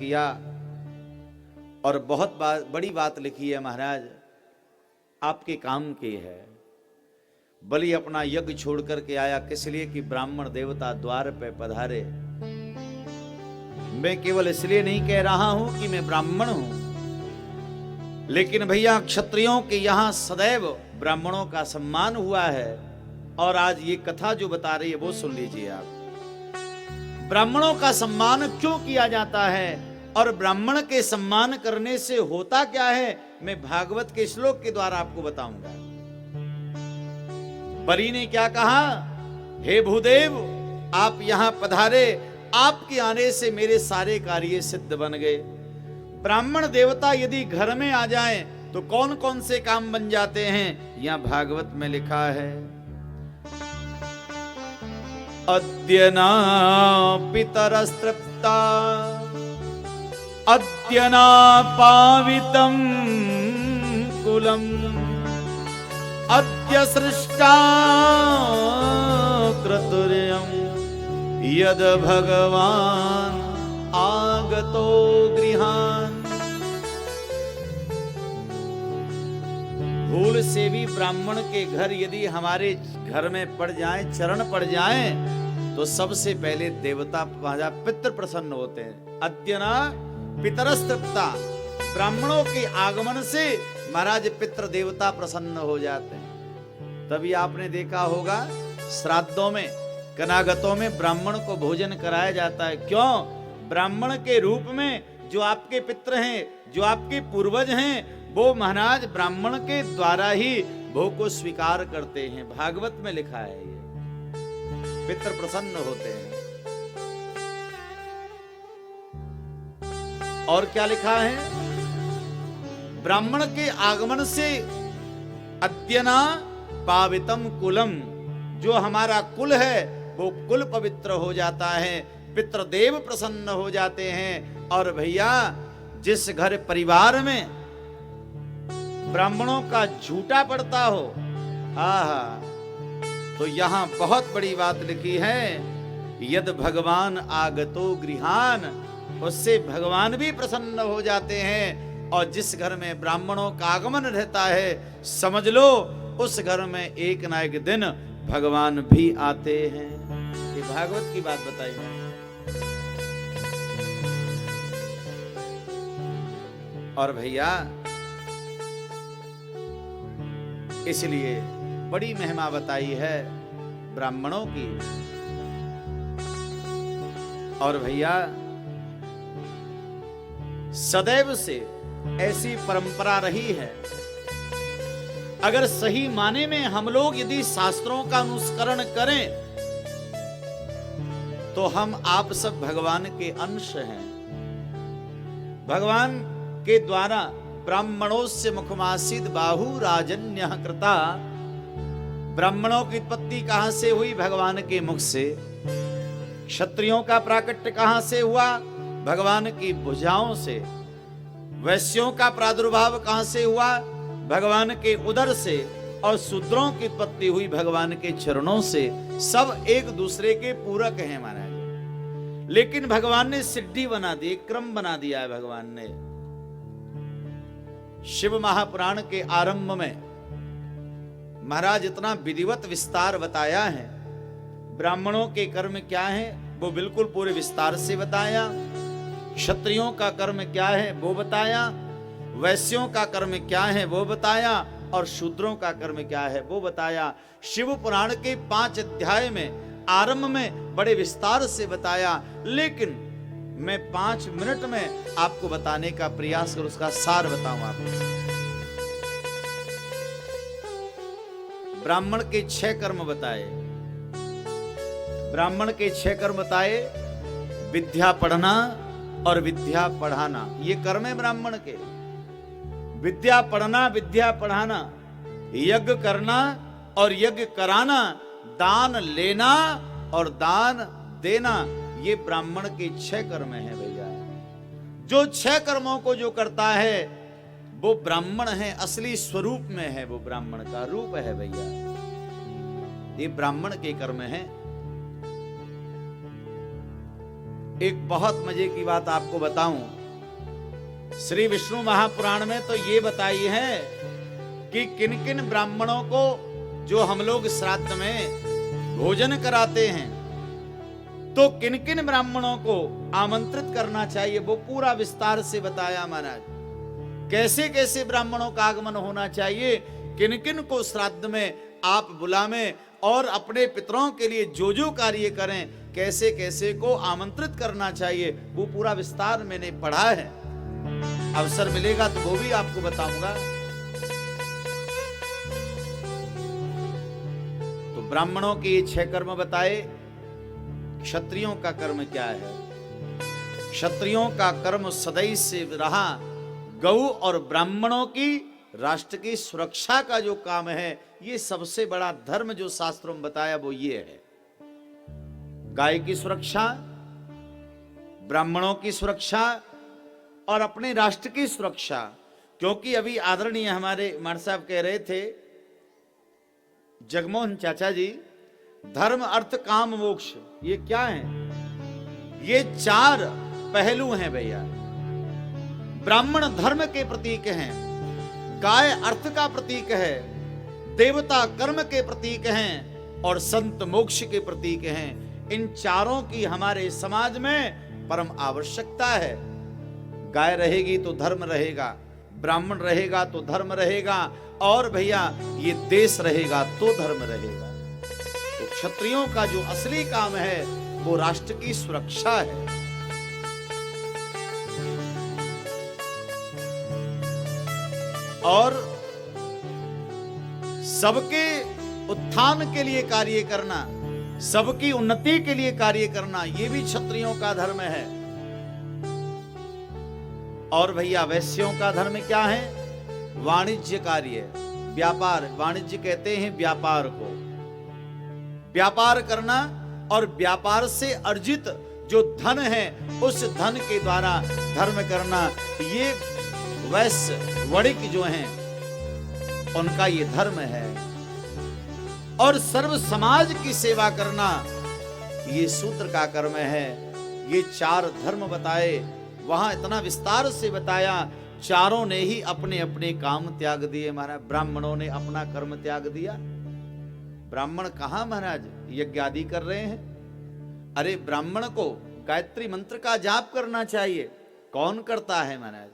किया और बहुत बड़ी बात लिखी है महाराज, आपके काम की है। बलि अपना यज्ञ छोड़ करके आया, किस लिए कि ब्राह्मण देवता द्वार पे पधारे। मैं केवल इसलिए नहीं कह रहा हूं कि मैं ब्राह्मण हूं, लेकिन भैया क्षत्रियों के यहां सदैव ब्राह्मणों का सम्मान हुआ है। और आज ये कथा जो बता रही है वो सुन लीजिए आप। ब्राह्मणों का सम्मान क्यों किया जाता है और ब्राह्मण के सम्मान करने से होता क्या है, मैं भागवत के श्लोक के द्वारा आपको बताऊंगा। बलि ने क्या कहा, हे भूदेव आप यहां पधारे, आपके आने से मेरे सारे कार्य सिद्ध बन गए। ब्राह्मण देवता यदि घर में आ जाएं तो कौन कौन से काम बन जाते हैं, यहां भागवत में लिखा है। अद्य न पितरस्तृप्ता अद्य न पावितं कुलम् अद्य सृष्टा क्रतुर्यं यद भगवान आगतो गृहान। भूल से भी ब्राह्मण के घर यदि हमारे घर में पड़ जाए, चरण पड़ जाए, तो सबसे पहले देवता पितृ प्रसन्न होते हैं। अद्यना पितरस्तृप्ता, ब्राह्मणों के आगमन से महाराज पितृ देवता प्रसन्न हो जाते हैं। तभी आपने देखा होगा श्राद्धों में, कनागतों में ब्राह्मण को भोजन कराया जाता है। क्यों? ब्राह्मण के रूप में जो आपके पितृ हैं, जो आपके पूर्वज हैं, वो महाराज ब्राह्मण के द्वारा ही भोग को स्वीकार करते हैं। भागवत में लिखा है ये, पितृ प्रसन्न होते हैं। और क्या लिखा है, ब्राह्मण के आगमन से अद्यना पावितम कुलम, जो हमारा कुल है वो कुल पवित्र हो जाता है, पितृदेव प्रसन्न हो जाते हैं। और भैया जिस घर परिवार में ब्राह्मणों का झूठा पड़ता हो, आहा, तो यहां बहुत बड़ी बात लिखी है, यद भगवान आगतो गृहान, उससे भगवान भी प्रसन्न हो जाते हैं। और जिस घर में ब्राह्मणों का आगमन रहता है, समझ लो उस घर में एक ना एक दिन भगवान भी आते हैं। ये भागवत की बात बताई है। और भैया इसलिए बड़ी महिमा बताई है ब्राह्मणों की। और भैया सदैव से ऐसी परंपरा रही है। अगर सही माने में हम लोग यदि शास्त्रों का अनुसरण करें तो हम आप सब भगवान के अंश हैं। भगवान के द्वारा ब्राह्मणोस्य मुखमासीद बाहु राजन्यः कृता, ब्राह्मणों की उत्पत्ति कहां से हुई? भगवान के मुख से। क्षत्रियों का प्राकट्य कहां से हुआ? भगवान की भुजाओं से। वैश्यों का प्रादुर्भाव कहां से हुआ? भगवान के उदर से। और शूद्रों की उत्पत्ति हुई भगवान के चरणों से। सब एक दूसरे के पूरक हैं महाराज, लेकिन भगवान ने सिद्धि बना दी, क्रम बना दिया है भगवान ने। शिव महापुराण के आरंभ में महाराज इतना विधिवत विस्तार बताया है। ब्राह्मणों के कर्म क्या है वो बिल्कुल पूरे विस्तार से बताया, क्षत्रियों का कर्म क्या है वो बताया, वैश्यों का कर्म क्या है वो बताया, और शूद्रों का कर्म क्या है वो बताया। शिव पुराण के 5 अध्याय में आरंभ में बड़े विस्तार से बताया, लेकिन मैं 5 मिनट में आपको बताने का प्रयास करूं, उसका सार बताऊं आपको। ब्राह्मण के 6 कर्म बताए। ब्राह्मण के 6 कर्म बताए, विद्या पढ़ना और विद्या पढ़ाना, ये कर्म है ब्राह्मण के। विद्या पढ़ना, विद्या पढ़ाना, यज्ञ करना और यज्ञ कराना, दान लेना और दान देना, ये ब्राह्मण के 6 कर्म हैं भैया। जो 6 कर्मों को जो करता है वो ब्राह्मण है, असली स्वरूप में है, वो ब्राह्मण का रूप है भैया। ये ब्राह्मण के कर्म हैं। एक बहुत मजे की बात आपको बताऊं, श्री विष्णु महापुराण में तो ये बताई है कि किन किन ब्राह्मणों को जो हम लोग श्राद्ध में भोजन कराते हैं, तो किन किन ब्राह्मणों को आमंत्रित करना चाहिए, वो पूरा विस्तार से बताया महाराज। कैसे कैसे ब्राह्मणों का आगमन होना चाहिए, किन किन को श्राद्ध में आप बुलावें और अपने पितरों के लिए जो जो कार्य करें, कैसे कैसे को आमंत्रित करना चाहिए, वो पूरा विस्तार मैंने पढ़ा है। अवसर मिलेगा तो वो भी आपको बताऊंगा। तो ब्राह्मणों के ये 6 कर्म बताए। क्षत्रियों का कर्म क्या है? क्षत्रियों का कर्म सदैव से रहा गौ और ब्राह्मणों की राष्ट्र की सुरक्षा का जो काम है, ये सबसे बड़ा धर्म जो शास्त्रों में बताया वो ये है। गाय की सुरक्षा, ब्राह्मणों की सुरक्षा और अपने राष्ट्र की सुरक्षा। क्योंकि अभी आदरणीय हमारे मान साहब कह रहे थे, जगमोहन चाचा जी, धर्म अर्थ काम मोक्ष ये क्या है? ये 4 पहलू हैं भैया। ब्राह्मण धर्म के प्रतीक हैं, गाय अर्थ का प्रतीक है, देवता कर्म के प्रतीक हैं और संत मोक्ष के प्रतीक हैं। इन चारों की हमारे समाज में परम आवश्यकता है। गाय रहेगी तो धर्म रहेगा, ब्राह्मण रहेगा तो धर्म रहेगा, और भैया ये देश रहेगा तो धर्म रहेगा। तो क्षत्रियों का जो असली काम है वो राष्ट्र की सुरक्षा है। और सबके उत्थान के लिए कार्य करना, सबकी उन्नति के लिए कार्य करना, ये भी क्षत्रियों का धर्म है। और भैया वैश्यों का धर्म क्या है? वाणिज्य कार्य, व्यापार। वाणिज्य कहते हैं व्यापार को, व्यापार करना, और व्यापार से अर्जित जो धन है उस धन के द्वारा धर्म करना। ये वैश्य वणिक जो हैं उनका ये धर्म है। और सर्व समाज की सेवा करना ये शूद्र का कर्म है। ये 4 धर्म बताए, वहां इतना विस्तार से बताया। चारों ने ही अपने अपने काम त्याग दिए महाराज। ब्राह्मणों ने अपना कर्म त्याग दिया। ब्राह्मण कहां महाराज यज्ञ आदि कर रहे हैं? अरे ब्राह्मण को गायत्री मंत्र का जाप करना चाहिए। कौन करता है महाराज?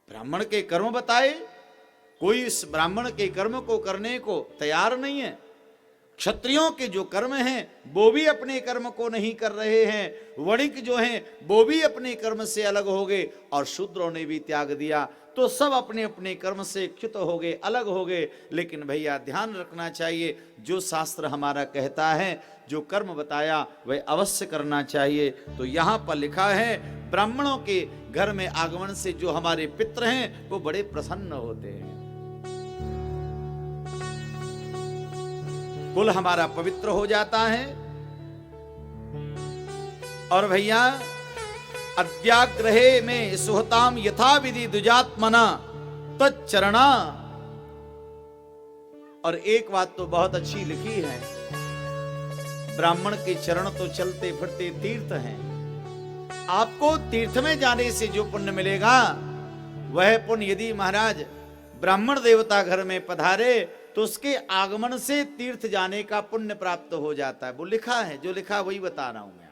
ब्राह्मण के कर्म बताए, कोई इस ब्राह्मण के कर्म को करने को तैयार नहीं है। क्षत्रियों के जो कर्म हैं वो भी अपने कर्म को नहीं कर रहे हैं। वणिक जो हैं वो भी अपने कर्म से अलग हो गए, और शूद्रों ने भी त्याग दिया। तो सब अपने अपने कर्म से च्युत हो गए, अलग हो गए। लेकिन भैया ध्यान रखना चाहिए, जो शास्त्र हमारा कहता है, जो कर्म बताया वह अवश्य करना चाहिए। तो यहाँ पर लिखा है, ब्राह्मणों के घर में आगमन से जो हमारे पितृ हैं वो बड़े प्रसन्न होते हैं। कुल हमारा पवित्र हो जाता है। और भैया अद्याग्रहे में सुहताम यथा विधि दुजात्मना तच्चरणा। और एक बात तो बहुत अच्छी लिखी है, ब्राह्मण के चरण तो चलते फिरते तीर्थ हैं। आपको तीर्थ में जाने से जो पुण्य मिलेगा वह पुण्य यदि महाराज ब्राह्मण देवता घर में पधारे तो उसके आगमन से तीर्थ जाने का पुण्य प्राप्त हो जाता है। वो लिखा है, जो लिखा वही बता रहा हूं मैं।